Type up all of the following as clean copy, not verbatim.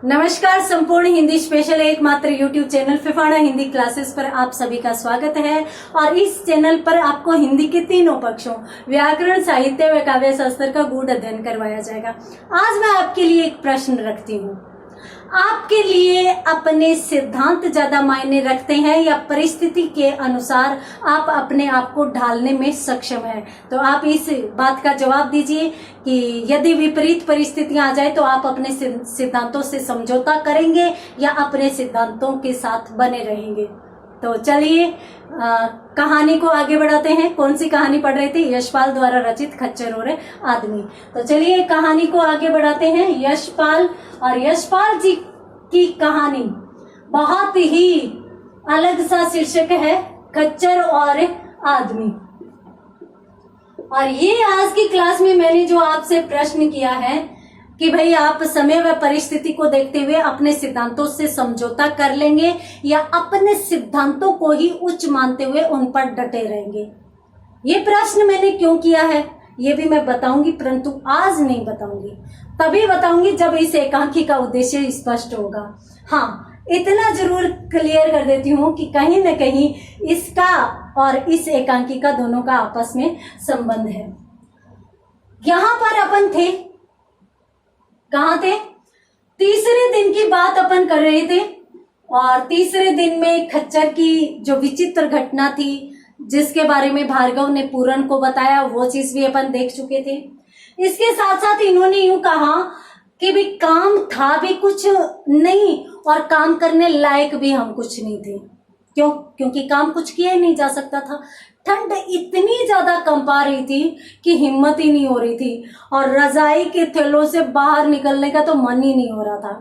नमस्कार। संपूर्ण हिंदी स्पेशल एकमात्र YouTube channel Phefana Hindi classes पर आप सभी का स्वागत है। और इस चैनल पर आपको हिंदी के तीनों पक्षों व्याकरण, साहित्य व काव्य शास्त्र का गूढ़ अध्ययन करवाया जाएगा। आज मैं आपके लिए एक प्रश्न रखती हूँ। आपके लिए अपने सिद्धांत ज्यादा मायने रखते हैं या परिस्थिति के अनुसार आप अपने आप को ढालने में सक्षम हैं? तो आप इस बात का जवाब दीजिए कि यदि विपरीत परिस्थितियां आ जाए तो आप अपने सिद्धांतों से समझौता करेंगे या अपने सिद्धांतों के साथ बने रहेंगे। तो चलिए कहानी को आगे बढ़ाते हैं। कौन सी कहानी पढ़ रहे थे? यशपाल द्वारा रचित खच्चर और आदमी। तो चलिए कहानी को आगे बढ़ाते हैं। यशपाल और यशपाल जी की कहानी बहुत ही अलग सा शीर्षक है, खच्चर और आदमी। और ये आज की क्लास में मैंने जो आपसे प्रश्न किया है कि भाई आप समय व परिस्थिति को देखते हुए अपने सिद्धांतों से समझौता कर लेंगे या अपने सिद्धांतों को ही उच्च मानते हुए उन पर डटे रहेंगे। ये प्रश्न मैंने क्यों किया है ये भी मैं बताऊंगी, परंतु आज नहीं बताऊंगी। तभी बताऊंगी जब इस एकांकी का उद्देश्य स्पष्ट होगा। हाँ, इतना जरूर क्लियर कर देती हूँ कि कहीं न कहीं इसका और इस एकांकी का दोनों का आपस में संबंध है। यहां पर अपन थे, कहाँ थे? तीसरे दिन की बात अपन कर रहे थे। और तीसरे दिन में खच्चर की जो विचित्र घटना थी जिसके बारे में भार्गव ने पूरन को बताया, वो चीज भी अपन देख चुके थे। इसके साथ साथ इन्होंने यूं कहा कि भी काम था भी कुछ नहीं और काम करने लायक भी हम कुछ नहीं थे। क्यों? क्योंकि काम कुछ किया ही नहीं जा सकता था। ठंड इतनी ज्यादा कंपा रही थी कि हिम्मत ही नहीं हो रही थी और रजाई के थैलों से बाहर निकलने का तो मन ही नहीं हो रहा था।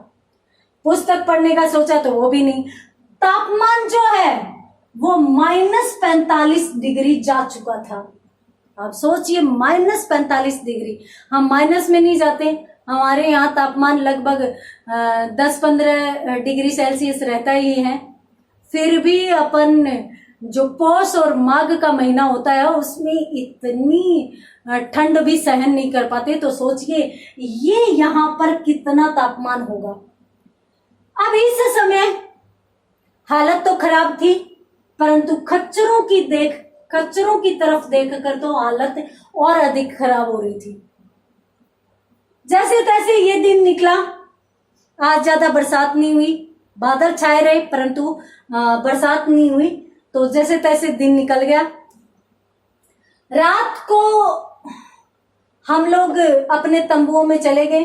पुस्तक पढ़ने का सोचा तो वो भी नहीं। तापमान जो है वो -45 डिग्री जा चुका था। आप सोचिए, -45 डिग्री। हम माइनस में नहीं जाते, हमारे यहाँ तापमान लगभग 10-15 डिग्री सेल्सियस रहता ही है। फिर भी अपन जो पौष और माघ का महीना होता है उसमें इतनी ठंड भी सहन नहीं कर पाते। तो सोचिए ये यहाँ पर कितना तापमान होगा। अब इस समय हालत तो खराब थी, परंतु खच्चरों की तरफ देखकर तो हालत और अधिक खराब हो रही थी। जैसे तैसे ये दिन निकला। आज ज्यादा बरसात नहीं हुई, बादल छाए रहे परंतु बरसात नहीं हुई। तो जैसे तैसे दिन निकल गया। रात को हम लोग अपने तंबुओं में चले गए।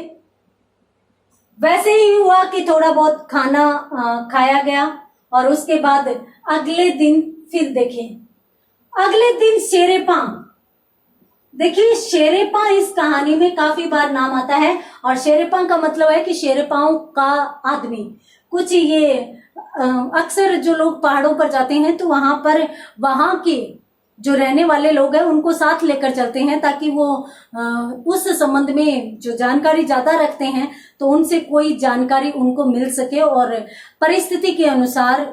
वैसे ही हुआ कि थोड़ा बहुत खाना खाया गया और उसके बाद अगले दिन फिर देखें। अगले दिन शेरेपा। देखिए, शेरेपा इस कहानी में काफी बार नाम आता है और शेरेपा का मतलब है कि शेरेपाओं का आदमी। कुछ ये अक्सर जो लोग पहाड़ों पर जाते हैं तो वहां के जो रहने वाले लोग हैं उनको साथ लेकर चलते हैं ताकि वो उस संबंध में जो जानकारी ज्यादा रखते हैं तो उनसे कोई जानकारी उनको मिल सके और परिस्थिति के अनुसार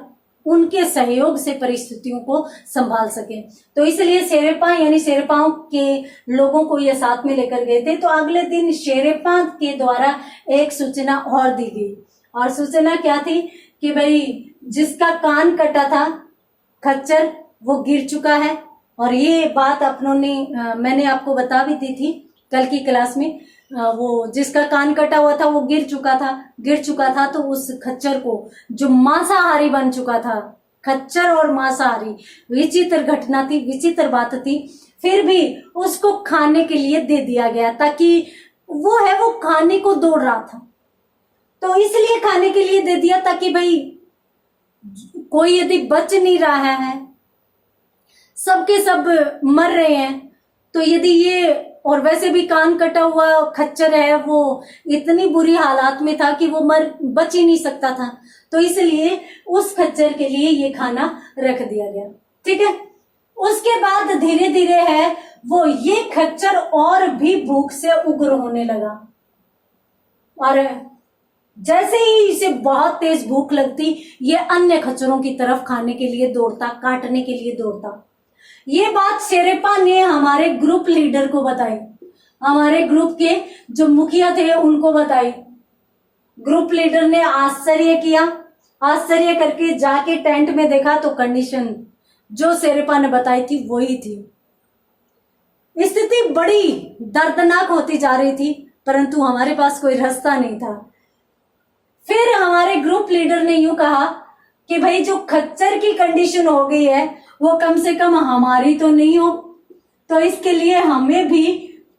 उनके सहयोग से परिस्थितियों को संभाल सके। तो इसलिए शेरेपा यानी शेरेपाओं के लोगों को ये साथ में लेकर गए थे। तो अगले दिन शेरेपा के द्वारा एक सूचना और दी गई। और सूचना क्या थी कि भाई जिसका कान कटा था खच्चर वो गिर चुका है। और ये बात मैंने आपको बता भी दी थी कल की क्लास में। वो जिसका कान कटा हुआ था वो गिर चुका था। तो उस खच्चर को जो मांसाहारी बन चुका था, खच्चर और मांसाहारी, विचित्र घटना थी, विचित्र बात थी। फिर भी उसको खाने के लिए दे दिया गया ताकि वो खाने को दौड़ रहा था। तो इसलिए खाने के लिए दे दिया ताकि भाई कोई यदि बच नहीं रहा है, सबके सब मर रहे हैं, तो यदि ये और वैसे भी कान कटा हुआ खच्चर है वो इतनी बुरी हालात में था कि वो बच ही नहीं सकता था। तो इसलिए उस खच्चर के लिए ये खाना रख दिया गया। ठीक है। उसके बाद धीरे धीरे है वो ये खच्चर और भी भूख से उग्र होने लगा। और जैसे ही इसे बहुत तेज भूख लगती ये अन्य खच्चरों की तरफ खाने के लिए दौड़ता, काटने के लिए दौड़ता। ये बात शेरेपा ने हमारे ग्रुप लीडर को बताई, हमारे ग्रुप के जो मुखिया थे उनको बताई। ग्रुप लीडर ने आश्चर्य किया। आश्चर्य करके जाके टेंट में देखा तो कंडीशन जो शेरपा ने बताई थी वही थी। स्थिति बड़ी दर्दनाक होती जा रही थी, परंतु हमारे पास कोई रास्ता नहीं था। फिर हमारे ग्रुप लीडर ने यूं कहा कि भाई जो खच्चर की कंडीशन हो गई है वो कम से कम हमारी तो नहीं हो, तो इसके लिए हमें भी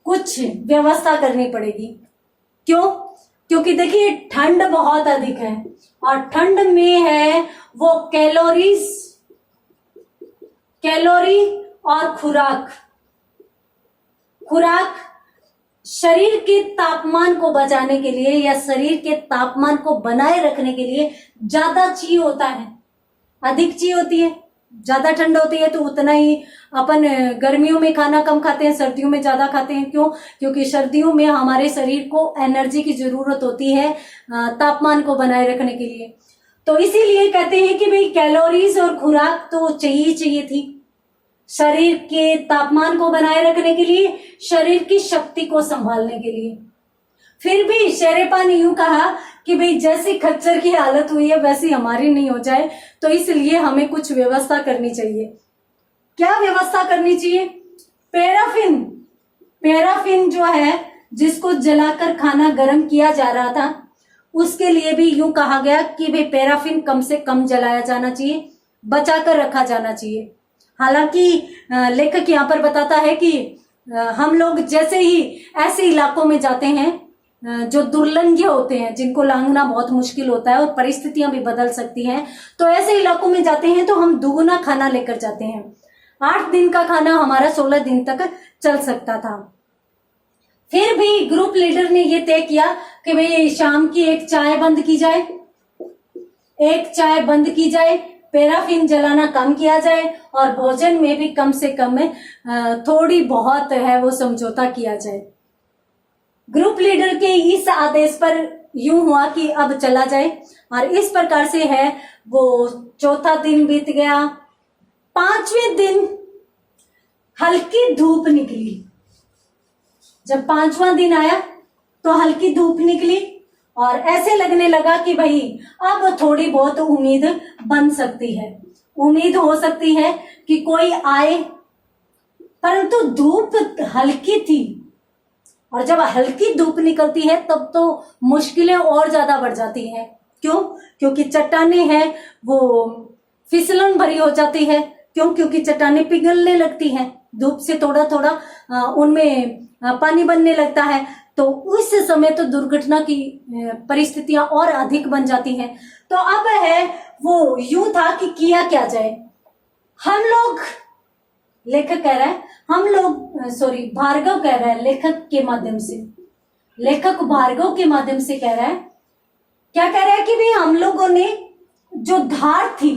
कुछ व्यवस्था करनी पड़ेगी। क्यों? क्योंकि देखिए ठंड बहुत अधिक है और ठंड में है वो कैलोरी और खुराक शरीर के तापमान को बचाने के लिए या शरीर के तापमान को बनाए रखने के लिए ज्यादा चाहिए होता है, अधिक चाहिए होती है। ज्यादा ठंड होती है तो उतना ही अपन गर्मियों में खाना कम खाते हैं, सर्दियों में ज्यादा खाते हैं। क्यों? क्योंकि सर्दियों में हमारे शरीर को एनर्जी की जरूरत होती है तापमान को बनाए रखने के लिए। तो इसीलिए कहते हैं कि भाई कैलोरीज और खुराक तो चाहिए थी शरीर के तापमान को बनाए रखने के लिए, शरीर की शक्ति को संभालने के लिए। फिर भी शेरपा ने यूं कहा कि भाई जैसी खच्चर की हालत हुई है वैसी हमारी नहीं हो जाए, तो इसलिए हमें कुछ व्यवस्था करनी चाहिए। क्या व्यवस्था करनी चाहिए? पैराफिन जो है जिसको जलाकर खाना गर्म किया जा रहा था, उसके लिए भी यूं कहा गया कि भाई पैराफिन कम से कम जलाया जाना चाहिए, बचाकर रखा जाना चाहिए। हालांकि लेखक यहाँ पर बताता है कि हम लोग जैसे ही ऐसे इलाकों में जाते हैं जो दुर्लंघ्य होते हैं, जिनको लांघना बहुत मुश्किल होता है और परिस्थितियां भी बदल सकती हैं, तो ऐसे इलाकों में जाते हैं तो हम दुगुना खाना लेकर जाते हैं। 8 दिन का खाना हमारा 16 दिन तक चल सकता था। फिर भी ग्रुप लीडर ने ये तय किया कि भाई शाम की एक चाय बंद की जाए, पैराफिन जलाना कम किया जाए और भोजन में भी कम से कम थोड़ी बहुत है वो समझौता किया जाए। ग्रुप लीडर के इस आदेश पर यूं हुआ कि अब चला जाए और इस प्रकार से है वो चौथा दिन बीत गया। 5वें दिन हल्की धूप निकली। जब 5वां दिन आया तो हल्की धूप निकली और ऐसे लगने लगा कि भाई अब थोड़ी बहुत उम्मीद बन सकती है, उम्मीद हो सकती है कि कोई आए। परंतु धूप हल्की थी और जब हल्की धूप निकलती है तब तो मुश्किलें और ज्यादा बढ़ जाती हैं। क्यों? क्योंकि चट्टाने हैं वो फिसलन भरी हो जाती है। क्यों? क्योंकि चट्टाने पिघलने लगती हैं, धूप से थोड़ा थोड़ा उनमें पानी बनने लगता है, तो उस समय तो दुर्घटना की परिस्थितियां और अधिक बन जाती हैं। तो अब है वो यूं था कि किया क्या जाए। हम लोग, लेखक कह रहा है, भार्गव कह रहा है लेखक भार्गव के माध्यम से कह रहा है, क्या कह रहा है कि भाई हम लोगों ने जो धार थी,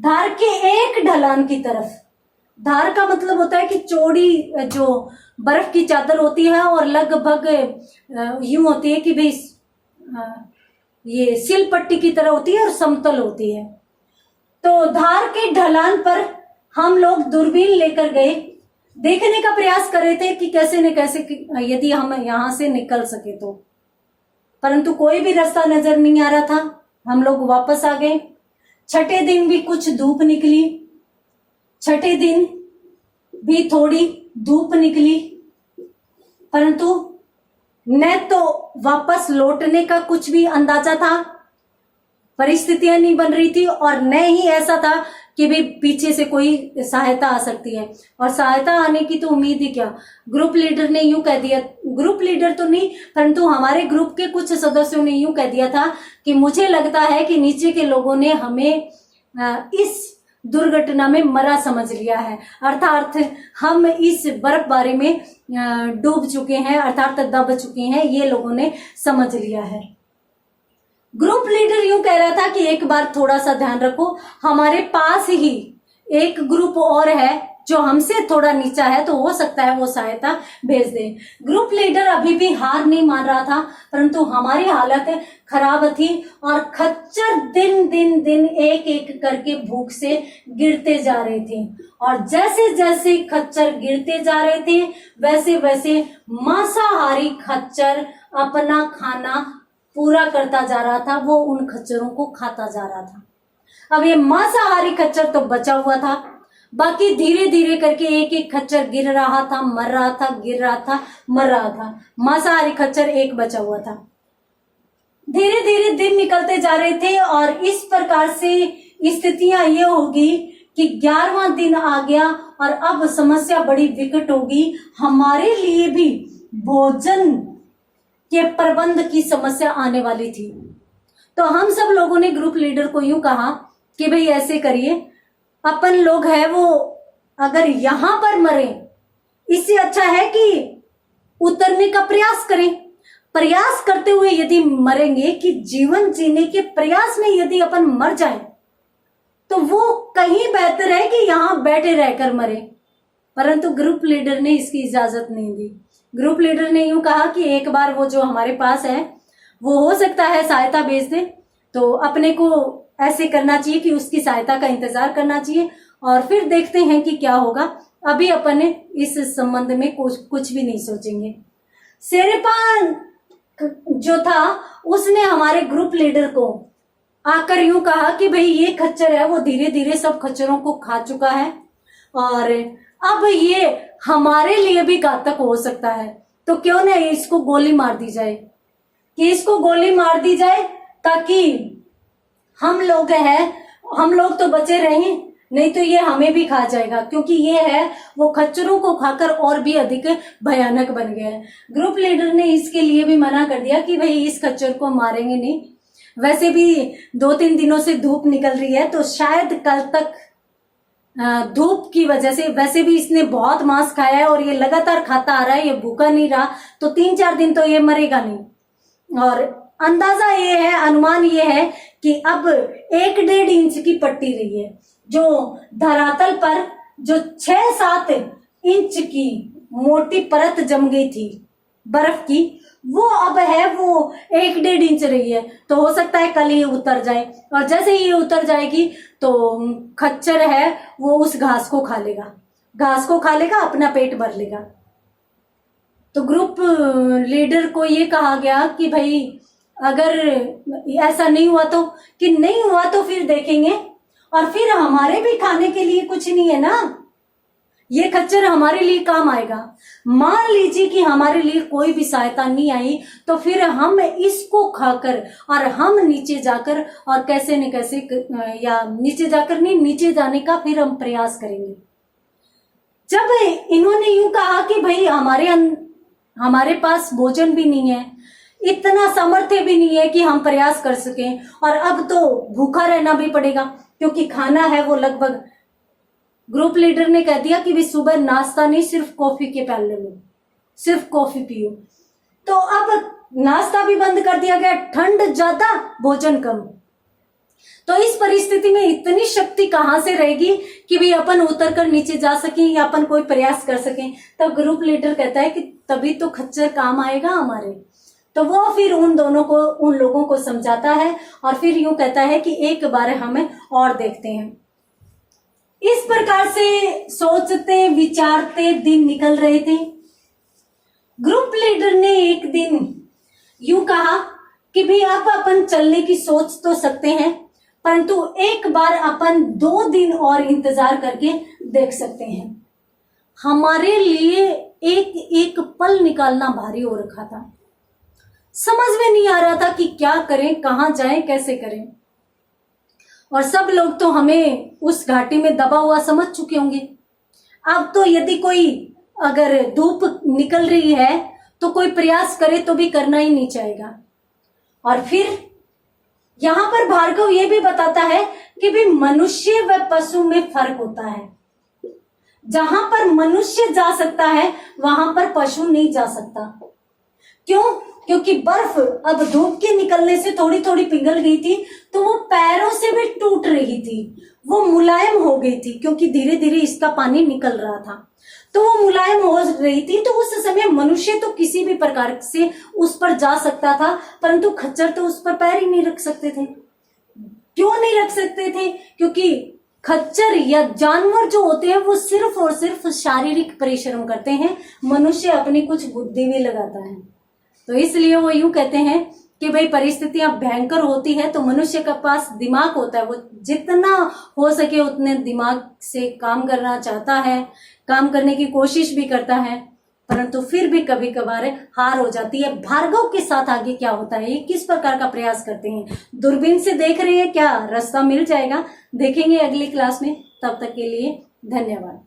धार के एक ढलान की तरफ, धार का मतलब होता है कि चौड़ी जो बर्फ की चादर होती है और लगभग यूं होती है कि भाई ये सिल पट्टी की तरह होती है और समतल होती है। तो धार के ढलान पर हम लोग दूरबीन लेकर गए, देखने का प्रयास कर रहे थे कि कैसे न कैसे यदि हम यहां से निकल सके तो, परंतु कोई भी रास्ता नजर नहीं आ रहा था। हम लोग वापस आ गए। 6ठे दिन भी कुछ धूप निकली, 6ठे दिन भी थोड़ी धूप निकली, परंतु न तो वापस लौटने का कुछ भी अंदाजा था, परिस्थितियां नहीं बन रही थी, और न ही ऐसा था कि भाई पीछे से कोई सहायता आ सकती है। और सहायता आने की तो उम्मीद ही क्या, ग्रुप लीडर ने यूं कह दिया, ग्रुप लीडर तो नहीं परंतु हमारे ग्रुप के कुछ सदस्यों ने यूं कह दिया था कि मुझे लगता है कि नीचे के लोगों ने हमें इस दुर्घटना में मरा समझ लिया है, अर्थात हम इस बर्फबारी में डूब चुके हैं, अर्थात दब चुके हैं, ये लोगों ने समझ लिया है। ग्रुप लीडर यूं कह रहा था कि एक बार थोड़ा सा ध्यान रखो, हमारे पास ही एक ग्रुप और है जो हमसे थोड़ा नीचा है, तो हो सकता है वो सहायता भेज दे। ग्रुप लीडर अभी भी हार नहीं मान रहा था, परंतु हमारी हालत खराब थी और खच्चर दिन दिन दिन एक एक करके भूख से गिरते जा रहे थे। और जैसे जैसे खच्चर गिरते जा रहे थे वैसे वैसे मांसाहारी खच्चर अपना खाना पूरा करता जा रहा था, वो उन खच्चरों को खाता जा रहा था। अब ये मांसाहारी खच्चर तो बचा हुआ था, बाकी धीरे धीरे करके एक एक खच्चर गिर रहा था, मर रहा था, गिर रहा था, मर रहा था। मांसाहारी खच्चर एक बचा हुआ था। धीरे धीरे दिन निकलते जा रहे थे और इस प्रकार से स्थितियां ये होगी कि 11वां दिन आ गया और अब समस्या बड़ी विकट होगी। हमारे लिए भी भोजन के प्रबंध की समस्या आने वाली थी। तो हम सब लोगों ने ग्रुप लीडर को यूं कहा कि भाई ऐसे करिए, अपन लोग है वो अगर यहां पर मरे, इससे अच्छा है कि उतरने का प्रयास करें। प्रयास करते हुए यदि मरेंगे, कि जीवन जीने के प्रयास में यदि अपन मर जाएं, तो वो कहीं बेहतर है कि यहां बैठे रहकर मरे। परंतु ग्रुप लीडर ने इसकी इजाजत नहीं दी। ग्रुप लीडर ने यूं कहा कि एक बार वो जो हमारे पास है वो हो सकता है सहायता भेज दे, तो अपने को ऐसे करना चाहिए कि उसकी सहायता का इंतजार करना चाहिए और फिर देखते हैं कि क्या होगा। अभी अपन इस संबंध में कुछ भी नहीं सोचेंगे। शेरपान जो था उसने हमारे ग्रुप लीडर को आकर यूं कहा कि भाई ये खच्चर है वो धीरे धीरे सब खच्चरों को खा चुका है और अब ये हमारे लिए भी घातक हो सकता है, तो क्यों ना इसको गोली मार दी जाए, कि इसको गोली मार दी जाए ताकि हम लोग तो बचे रहें, नहीं तो ये हमें भी खा जाएगा, क्योंकि ये है वो खच्चरों को खाकर और भी अधिक भयानक बन गया है। ग्रुप लीडर ने इसके लिए भी मना कर दिया कि भाई इस खच्चर को मारेंगे नहीं, वैसे भी 2-3 दिनों से धूप निकल रही है, तो शायद कल तक धूप की वजह से, वैसे भी इसने बहुत मांस खाया है और ये लगातार खाता आ रहा है, ये भूखा नहीं रहा, तो 3-4 दिन तो ये मरेगा नहीं। और अंदाजा ये है, अनुमान ये है कि अब 1-1.5 इंच की पट्टी रही है, जो धरातल पर जो 6-7 इंच की मोटी परत जम गई थी बर्फ की, वो अब है वो 1-1.5 इंच रही है। तो हो सकता है कल ये उतर जाए, और जैसे ही ये उतर जाएगी तो खच्चर है वो उस घास को खा लेगा, अपना पेट भर लेगा। तो ग्रुप लीडर को ये कहा गया कि भाई अगर ऐसा नहीं हुआ तो फिर देखेंगे, और फिर हमारे भी खाने के लिए कुछ नहीं है ना, ये खच्चर हमारे लिए काम आएगा। मान लीजिए कि हमारे लिए कोई भी सहायता नहीं आई, तो फिर हम इसको खाकर और हम नीचे जाकर और कैसे न कैसे, या नीचे जाकर नहीं, नीचे जाने का फिर हम प्रयास करेंगे। जब इन्होंने यूं कहा कि भाई हमारे पास भोजन भी नहीं है, इतना सामर्थ्य भी नहीं है कि हम प्रयास कर सकें, और अब तो भूखा रहना भी पड़ेगा क्योंकि खाना है वो लगभग, ग्रुप लीडर ने कह दिया कि भी सुबह नाश्ता नहीं, सिर्फ कॉफी के प्याले लो, सिर्फ कॉफी पियो। तो अब नाश्ता भी बंद कर दिया गया, ठंड ज्यादा भोजन कम। तो इस परिस्थिति में इतनी शक्ति कहां से रहेगी कि भी अपन उतर कर नीचे जा सकें या अपन कोई प्रयास कर सकें। तब ग्रुप लीडर कहता है कि तभी तो खच्चर काम आएगा हमारे। तो वो फिर उन लोगों को समझाता है और फिर यूं कहता है कि एक बार हमें और देखते हैं। इस प्रकार से सोचते विचारते दिन निकल रहे थे। ग्रुप लीडर ने एक दिन यूं कहा कि भाई अब अपन चलने की सोच तो सकते हैं, परंतु एक बार अपन 2 दिन और इंतजार करके देख सकते हैं। हमारे लिए एक एक पल निकालना भारी हो रखा था। समझ में नहीं आ रहा था कि क्या करें, कहां जाएं, कैसे करें। और सब लोग तो हमें उस घाटी में दबा हुआ समझ चुके होंगे। अब तो यदि कोई अगर धूप निकल रही है तो कोई प्रयास करे तो भी करना ही नहीं चाहेगा। और फिर यहां पर भार्गव ये भी बताता है कि भी मनुष्य व पशु में फर्क होता है। जहां पर मनुष्य जा सकता है वहां पर पशु नहीं जा सकता। क्यों? क्योंकि बर्फ अब धूप के निकलने से थोड़ी थोड़ी पिघल गई थी, तो वो पैरों से भी टूट रही थी, वो मुलायम हो गई थी, क्योंकि धीरे धीरे इसका पानी निकल रहा था, तो वो मुलायम हो रही थी। तो उस समय मनुष्य तो किसी भी प्रकार से उस पर जा सकता था, परंतु खच्चर तो उस पर पैर ही नहीं रख सकते थे। क्यों नहीं रख सकते थे? क्योंकि खच्चर या जानवर जो होते हैं वो सिर्फ और सिर्फ शारीरिक परिश्रम करते हैं, मनुष्य अपनी कुछ बुद्धि भी लगाता है। तो इसलिए वो यूं कहते हैं कि भाई परिस्थितियां भयंकर होती है तो मनुष्य के पास दिमाग होता है, वो जितना हो सके उतने दिमाग से काम करना चाहता है, काम करने की कोशिश भी करता है, परंतु फिर भी कभी कभार हार हो जाती है। भार्गव के साथ आगे क्या होता है, ये किस प्रकार का प्रयास करते हैं, दूरबीन से देख रहे हैं, क्या रास्ता मिल जाएगा, देखेंगे अगली क्लास में। तब तक के लिए धन्यवाद।